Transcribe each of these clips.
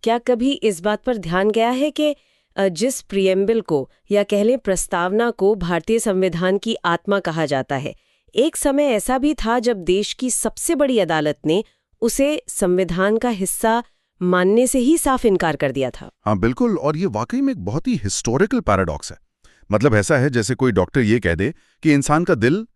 क्या कभी इस बात पर ध्यान गया है कि जिस प्रिएम्बल को या कह लें प्रस्तावना को भारतीय संविधान की आत्मा कहा जाता है, एक समय ऐसा भी था जब देश की सबसे बड़ी अदालत ने उसे संविधान का हिस्सा मानने से ही साफ इनकार कर दिया था। हाँ बिल्कुल, और ये वाकई में एक बहुत ही हिस्टोरिकल पैराडॉक्स है। मतलब ऐसा है जैसे कोई डॉक्टर ये कह दे कि इंसान का दिल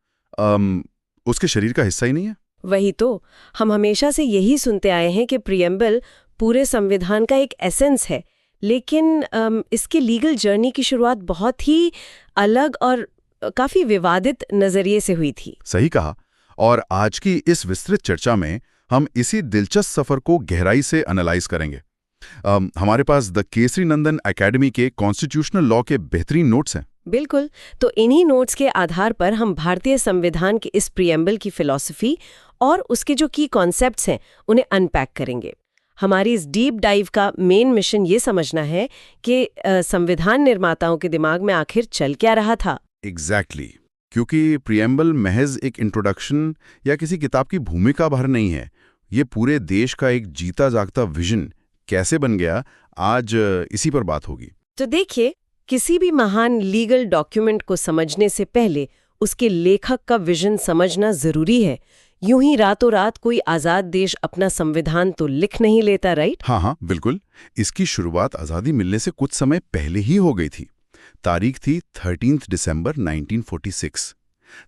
उसके शरीर का हिस्सा ही नहीं है। वही तो, हम हमेशा से यही सुनते आए हैं कि प्रिएम्बल पूरे संविधान का एक एसेंस है, लेकिन इसकी लीगल जर्नी की शुरुआत बहुत ही अलग और काफी विवादित नजरिए से हुई थी। सही कहा, और आज की इस विस्तृत चर्चा में हम इसी दिलचस्प सफर को गहराई से एनालाइज करेंगे। हमारे पास द केसरी नंदन एकेडमी के कॉन्स्टिट्यूशनल लॉ के बेहतरीन नोट्स हैं। बिल्कुल, तो इन्हीं नोट्स के आधार पर हम भारतीय संविधान के इस प्रिएम्बल की फिलॉसफी और उसके जो की कॉन्सेप्ट्स हैं उन्हें अनपैक करेंगे। हमारी इस डीप डाइव का मेन मिशन ये समझना है कि संविधान निर्माताओं के दिमाग में आखिर चल क्या रहा था। एग्जैक्टली, क्योंकि प्रिएम्बल महज एक इंट्रोडक्शन या किसी किताब की भूमिका भर नहीं है, ये पूरे देश का एक जीता जागता विजन कैसे बन गया, आज इसी पर बात होगी। तो देखिए, किसी भी महान लीगल डॉक्यूमेंट को समझने से पहले उसके लेखक का विजन समझना जरूरी है। यूं ही रातों रात कोई आजाद देश अपना संविधान तो लिख नहीं लेता, राइट? हाँ बिल्कुल, इसकी शुरुआत आज़ादी मिलने से कुछ समय पहले ही हो गई थी। तारीख थी 13 दिसंबर 1946।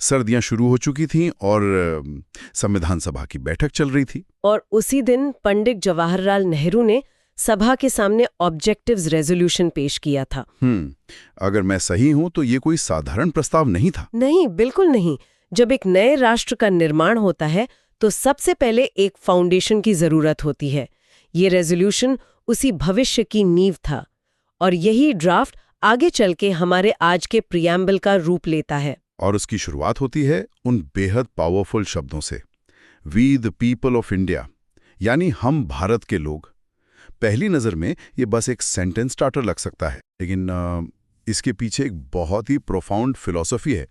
सर्दियां शुरू हो चुकी थीं और संविधान सभा की बैठक चल रही थी। और उसी दिन पंडित जवाहरलाल नेहरू ने सभा के सामने ऑब्जेक्टिव्स रेजोल्यूशन पेश किया था। अगर मैं सही हूं तो ये कोई साधारण प्रस्ताव नहीं था। नहीं, बिल्कुल नहीं। जब एक नए राष्ट्र का निर्माण होता है तो सबसे पहले एक फाउंडेशन की जरूरत होती है। ये रेजोल्यूशन उसी भविष्य की नींव था, और यही ड्राफ्ट आगे चल के हमारे आज के प्रिएम्बल का रूप लेता है। और उसकी शुरुआत होती है उन बेहद पावरफुल शब्दों से, we the people of India, यानी हम भारत के लोग। पहली नज़र में ये बस एक सेंटेंस स्टार्टर लग सकता है, लेकिन इसके पीछे एक बहुत ही प्रोफाउंड फिलॉसफी है।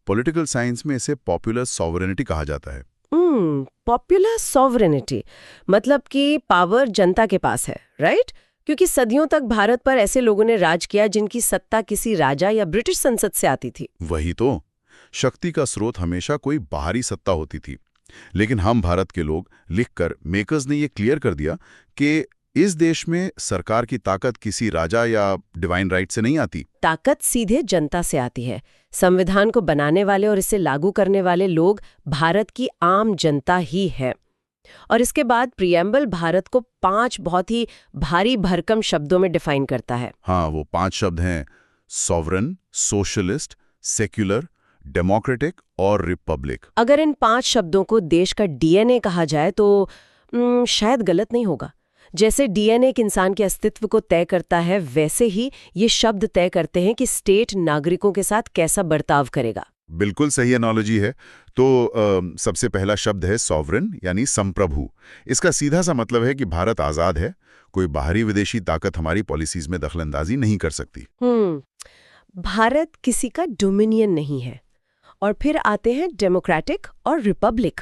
पॉलिटिकल साइंस में इसे पॉपुलर सॉवरेनिटी कहा जाता है। पॉपुलर सॉवरेनिटी मतलब कि पावर जनता के पास है, राइट? क्योंकि सदियों तक भारत पर ऐसे लोगों ने राज किया जिनकी सत्ता किसी राजा या ब्रिटिश संसद से आती थी। वही तो, शक्ति का स्रोत हमेशा कोई बाहरी सत्ता होती थी। लेकिन हम भारत के लोग लिखकर मेकर्स ने ये क्लियर कर दिया कि इस देश में सरकार की ताकत किसी राजा या डिवाइन राइट से नहीं आती। ताकत सीधे जनता से आती है। संविधान को बनाने वाले और इसे लागू करने वाले लोग भारत की आम जनता ही है। और इसके बाद प्रिएम्बल भारत को 5 बहुत ही भारी भरकम शब्दों में डिफाइन करता है। हाँ, वो 5 शब्द हैं: सॉवरन, सोशलिस्ट, सेक्युलर, डेमोक्रेटिक और रिपब्लिक। अगर इन 5 शब्दों को देश का डीएनए कहा जाए तो शायद गलत नहीं होगा। जैसे डीएनए एक इंसान के अस्तित्व को तय करता है, वैसे ही ये शब्द तय करते हैं कि स्टेट नागरिकों के साथ कैसा बर्ताव करेगा। बिल्कुल सही एनालॉजी है। तो सबसे पहला शब्द है सॉवरन, यानी संप्रभु। इसका सीधा सा मतलब है कि भारत आज़ाद है, कोई बाहरी विदेशी ताकत हमारी पॉलिसीज में दखलंदाजी नहीं कर सकती। भारत किसी का डोमिनियन नहीं है। और फिर आते हैं डेमोक्रेटिक और रिपब्लिक।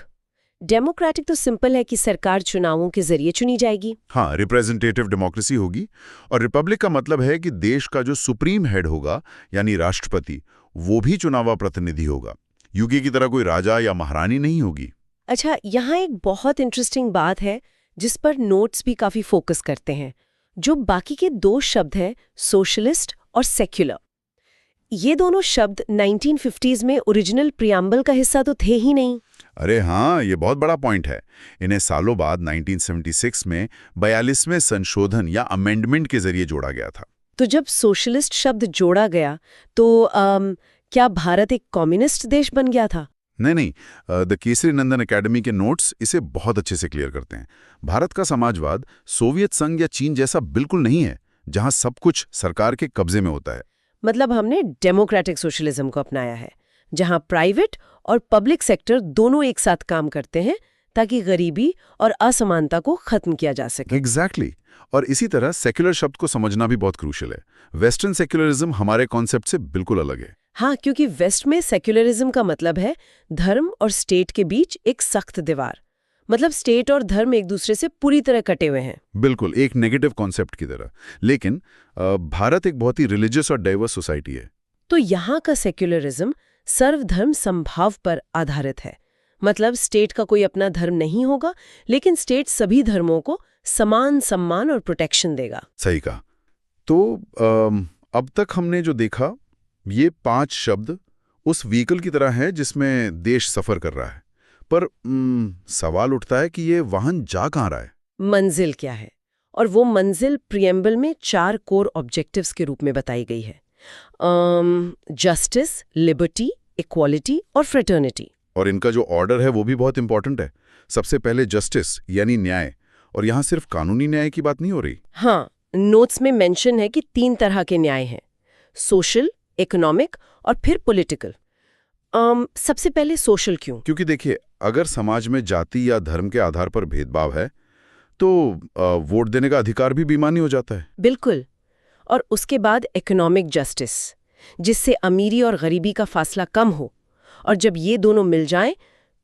डेमोक्रेटिक तो सिंपल है कि सरकार चुनावों के जरिए चुनी जाएगी। हाँ, रिप्रेजेंटेटिव डेमोक्रेसी होगी। और रिपब्लिक का मतलब है कि देश का जो सुप्रीम हेड होगा, यानी राष्ट्रपति, वो भी चुनावा प्रतिनिधि होगा। यूके की तरह कोई राजा या महारानी नहीं होगी। अच्छा, यहाँ एक बहुत इंटरेस्टिंग बात है जिस पर नोट्स भी काफी फोकस करते हैं। जो बाकी के 2 शब्द हैं, सोशलिस्ट और सेक्युलर, ये दोनों शब्द 1950s में ओरिजिनल प्रिएम्बल का हिस्सा तो थे ही नहीं। अरे हाँ, ये बहुत बड़ा पॉइंट है। इन्हें सालों बाद 1976 में 42वें संशोधन या अमेंडमेंट के जरिए जोड़ा गया था। तो जब सोशलिस्ट शब्द जोड़ा गया तो क्या भारत एक कम्युनिस्ट देश बन गया था? नहीं, द केसरी नंदन एकेडमी के नोट्स इसे बहुत अच्छे से क्लियर करते हैं। भारत का समाजवाद सोवियत संघ या चीन जैसा बिल्कुल नहीं है, जहां सब कुछ सरकार के कब्जे में होता है। मतलब हमने डेमोक्रेटिक सोशलिज्म को अपनाया है, जहां प्राइवेट और पब्लिक सेक्टर दोनों एक साथ काम करते हैं ताकि गरीबी और असमानता को खत्म किया जा सके। एग्जैक्टली। और इसी तरह सेक्युलर शब्द को समझना भी बहुत क्रूशियल है। वेस्टर्न सेक्युलरिज्म हमारे कॉन्सेप्ट से बिल्कुल अलग है। हाँ, क्योंकि वेस्ट में सेक्युलरिज्म का मतलब है धर्म और स्टेट के बीच एक सख्त दीवार। मतलब स्टेट और धर्म एक दूसरे से पूरी तरह कटे हुए हैं। बिल्कुल, एक नेगेटिव कॉन्सेप्ट की तरह। लेकिन भारत एक बहुत ही रिलीजियस और डाइवर्स सोसाइटी है। तो यहाँ का सेक्युलरिज्म सर्वधर्म समभाव पर आधारित है। मतलब स्टेट का कोई अपना धर्म नहीं होगा, लेकिन स्टेट सभी धर्मों को समान सम्मान और प्रोटेक्शन देगा। सही कहा। तो अब तक हमने जो देखा, ये 5 शब्द उस व्हीकल की तरह हैं जिसमें देश सफर कर रहा है। पर सवाल उठता है कि ये वाहन जा कहाँ रहा है? मंजिल क्या है? और वो मंजिल प्रिएम्बल में 4 कोर ऑब्जेक्टिव्स के रूप में बताई गई है। जस्टिस, लिबर्टी, इक्वालिटी और फ्रेटर्निटी। और इनका जो ऑर्डर है वो भी बहुत इंपॉर्टेंट है। सबसे पहले जस्टिस यानी न्याय, और यहाँ सिर्फ कानूनी न्याय की बात नहीं हो रही। हाँ, नोट्स में मेंशन है कि 3 तरह के न्याय हैं, सोशल, इकोनॉमिक और फिर पॉलिटिकल। सबसे पहले सोशल क्यों? क्योंकि देखिए, अगर समाज में जाति या धर्म के आधार पर भेदभाव है तो वोट देने का अधिकार भी बेमानी हो जाता है। बिल्कुल। और उसके बाद इकोनॉमिक जस्टिस, जिससे अमीरी और गरीबी का फासला कम हो, और जब ये दोनों मिल जाएं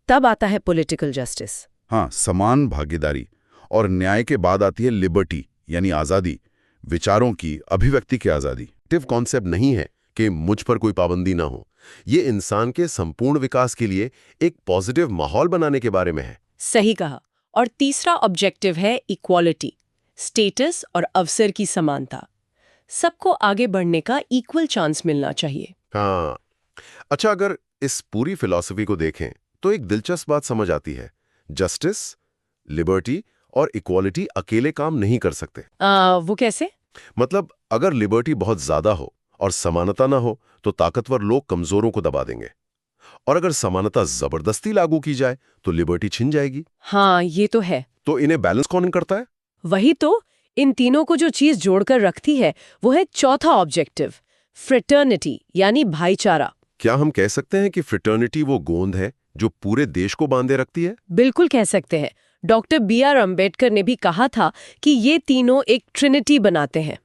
तब आता है पॉलिटिकल जस्टिस। हाँ, समान भागीदारी। और न्याय के बाद आती है लिबर्टी यानी आज़ादी, विचारों की, अभिव्यक्ति की आज़ादी। नेगेटिव कॉन्सेप्ट नहीं है कि मुझ पर कोई पाबंदी ना हो। ये इंसान के संपूर्ण विकास के लिए एक पॉजिटिव माहौल बनाने के बारे में है। सही कहा। और तीसरा ऑब्जेक्टिव है इक्वालिटी, स्टेटस और अवसर की समानता। सबको आगे बढ़ने का इक्वल चांस मिलना चाहिए। हाँ, अच्छा, अगर इस पूरी फिलॉसफी को देखें तो एक दिलचस्प बात समझ आती है। जस्टिस, लिबर्टी और इक्वालिटी अकेले काम नहीं कर सकते। वो कैसे? मतलब अगर लिबर्टी बहुत ज्यादा हो और समानता ना हो तो ताकतवर लोग कमजोरों को दबा देंगे, और अगर समानता जबरदस्ती लागू की जाए तो लिबर्टी छिन जाएगी। हाँ, ये तो है। तो इन्हें बैलेंस कौन करता है? वही तो, इन तीनों को जो चीज जोड़कर रखती है वो है चौथा ऑब्जेक्टिव, फ्रेटर्निटी यानी भाईचारा। क्या हम कह सकते हैं कि फ्रेटर्निटी वो गोंद है जो पूरे देश को बांधे रखती है? बिल्कुल कह सकते हैं। Doctor B.R. अम्बेडकर ने भी कहा था कि ये तीनों एक ट्रिनिटी बनाते हैं।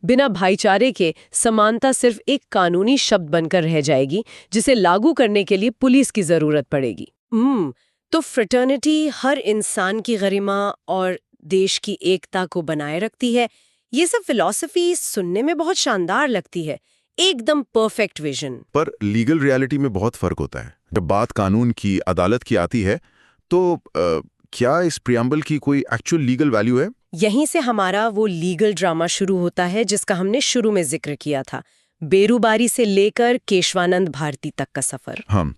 बिना भाईचारे के समानता सिर्फ एक कानूनी शब्द बनकर रह जाएगी, जिसे लागू करने के लिए पुलिस की जरूरत पड़ेगी। तो फ्रेटर्निटी हर इंसान की गरिमा और देश की एकता को बनाए रखती है। ये सब फिलॉसफी सुनने में बहुत शानदार लगती है, एकदम परफेक्ट विजन। पर लीगल रियलिटी में बहुत फर्क होता है। जब बात कानून की, अदालत की आती है तो क्या इस प्रियम्बल की कोई एक्चुअल लीगल वैल्यू है? यहीं से हमारा वो लीगल ड्रामा शुरू होता है जिसका हमने शुरू में जिक्र किया था, बेरुबारी से लेकर केशवानंद भारती तक का सफर। हम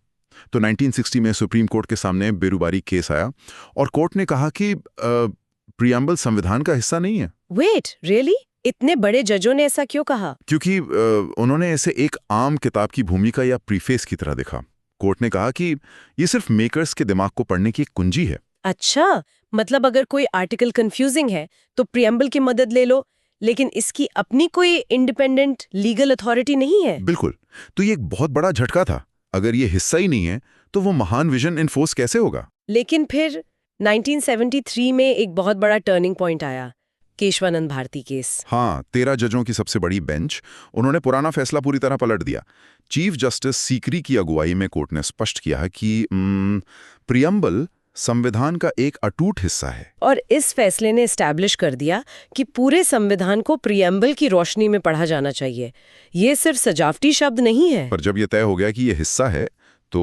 तो 1960 में सुप्रीम कोर्ट के सामने बेरुबारी केस आया और कोर्ट ने कहा कि प्रियम्बल संविधान का हिस्सा नहीं है। Wait, really? इतने बड़े जजों ने ऐसा क्यों कहा? क्योंकि उन्होंने इसे एक आम किताब की भूमिका या प्रीफेस की तरह देखा। कोर्ट ने कहा कि ये सिर्फ मेकर्स के दिमाग को पढ़ने की एक कुंजी है। अच्छा, मतलब अगर कोई आर्टिकल कंफ्यूजिंग है तो प्रियम्बल की मदद ले लो, लेकिन इसकी अपनी कोई इंडिपेंडेंट लीगल अथॉरिटी नहीं है। बिल्कुल। तो ये एक बहुत बड़ा झटका था। अगर ये हिस्सा ही नहीं है तो वो महान विजन इन्फोर्स कैसे होगा? लेकिन फिर 1973 में एक बहुत बड़ा टर्निंग पॉइंट आया, केशवानंद भारती केस। हाँ, 13 जजों की सबसे बड़ी बेंच, उन्होंने पुराना फैसला पूरी तरह पलट दिया। चीफ जस्टिस सीकरी की अगुवाई में कोर्ट ने स्पष्ट किया कि प्रियम्बल संविधान का एक अटूट हिस्सा है। और इस फैसले ने एस्टैब्लिश कर दिया कि पूरे संविधान को प्रियम्बल की रोशनी में पढ़ा जाना चाहिए। ये सिर्फ सजावटी शब्द नहीं है। पर जब ये तय हो गया कि ये हिस्सा है तो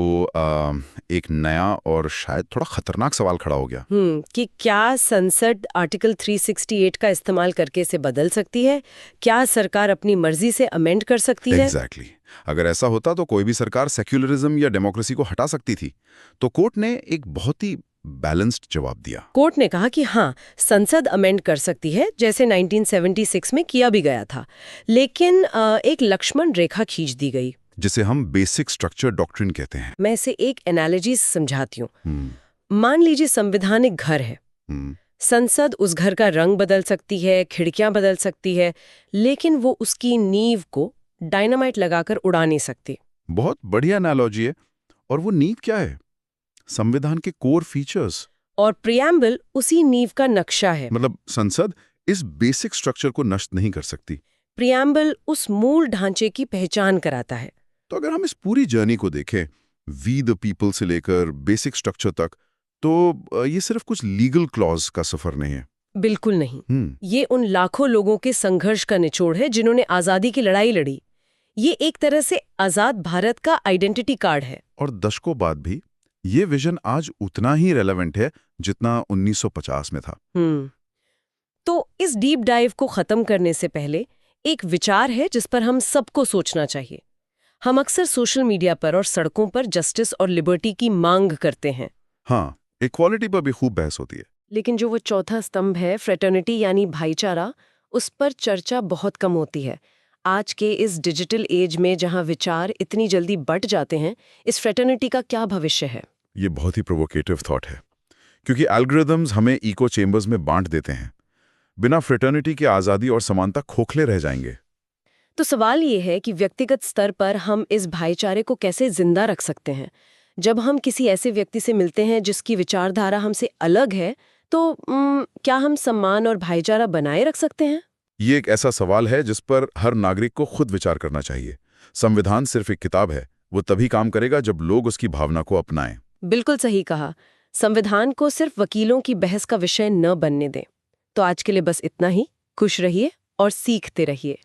एक नया और शायद थोड़ा खतरनाक सवाल खड़ा हो गया कि क्या संसद आर्टिकल 368 का इस्तेमाल करके इसे बदल सकती है? क्या सरकार अपनी मर्जी से अमेंड कर सकती है? एग्जैक्टली। अगर ऐसा होता तो कोई भी सरकार सेक्युलरिज्म या डेमोक्रेसी को हटा सकती थी। तो कोर्ट ने एक बहुत ही बैलेंस्ड जवाब दिया। कोर्ट ने कहा कि हाँ, संसद अमेंड कर सकती है, जैसे 1976 में किया भी गया था, लेकिन एक लक्ष्मण रेखा खींच दी गई, जिसे हम बेसिक स्ट्रक्चर डॉक्ट्रिन कहते हैं। मैं इसे एक एनालॉजी समझाती हूँ। मान लीजिए संविधान एक घर है। संसद उस घर का रंग बदल सकती है, खिड़कियां बदल सकती है, लेकिन वो उसकी नींव को डायनामाइट लगाकर उड़ा नहीं सकती। बहुत बढ़िया एनालॉजी है। और वो नींव क्या है? संविधान के कोर फीचर्स। और प्रियम्बल उसी नींव का नक्शा है। मतलब संसद इस बेसिक स्ट्रक्चर को नष्ट नहीं कर सकती। प्रियम्बल उस मूल ढांचे की पहचान कराता है। तो अगर हम इस पूरी जर्नी को देखें, वी द पीपल से लेकर बेसिक स्ट्रक्चर तक, तो ये सिर्फ कुछ लीगल क्लॉज का सफर नहीं है। बिल्कुल नहीं। ये उन लाखों लोगों के संघर्ष का निचोड़ है जिन्होंने आजादी की लड़ाई लड़ी। ये एक तरह से आजाद भारत का आइडेंटिटी कार्ड है। और दशकों बाद भी ये विजन आज उतना ही रेलेवेंट है जितना 1950 में था। तो इस डीप डाइव को खत्म करने से पहले एक विचार है जिस पर हम सबको सोचना चाहिए। हम अक्सर सोशल मीडिया पर और सड़कों पर जस्टिस और लिबर्टी की मांग करते हैं। हाँ, इक्वालिटी पर भी खूब बहस होती है। लेकिन जो वो चौथा स्तंभ है, फ्रेटर्निटी यानी भाईचारा, उस पर चर्चा बहुत कम होती है। आज के इस डिजिटल एज में जहां विचार इतनी जल्दी बट जाते हैं, इस फ्रेटर्निटी का क्या भविष्य है? ये बहुत ही प्रोवोकेटिव थॉट है, क्योंकि एल्गोरिदम्स हमें इको चेम्बर्स में बांट देते हैं। बिना फ्रेटर्निटी की आज़ादी और समानता खोखले रह जाएंगे। तो सवाल ये है कि व्यक्तिगत स्तर पर हम इस भाईचारे को कैसे जिंदा रख सकते हैं? जब हम किसी ऐसे व्यक्ति से मिलते हैं जिसकी विचारधारा हमसे अलग है, तो क्या हम सम्मान और भाईचारा बनाए रख सकते हैं? ये एक ऐसा सवाल है जिस पर हर नागरिक को खुद विचार करना चाहिए। संविधान सिर्फ एक किताब है, वो तभी काम करेगा जब लोग उसकी भावना को अपनाएं। बिल्कुल सही कहा। संविधान को सिर्फ वकीलों की बहस का विषय न बनने दें। तो आज के लिए बस इतना ही। खुश रहिए और सीखते रहिए।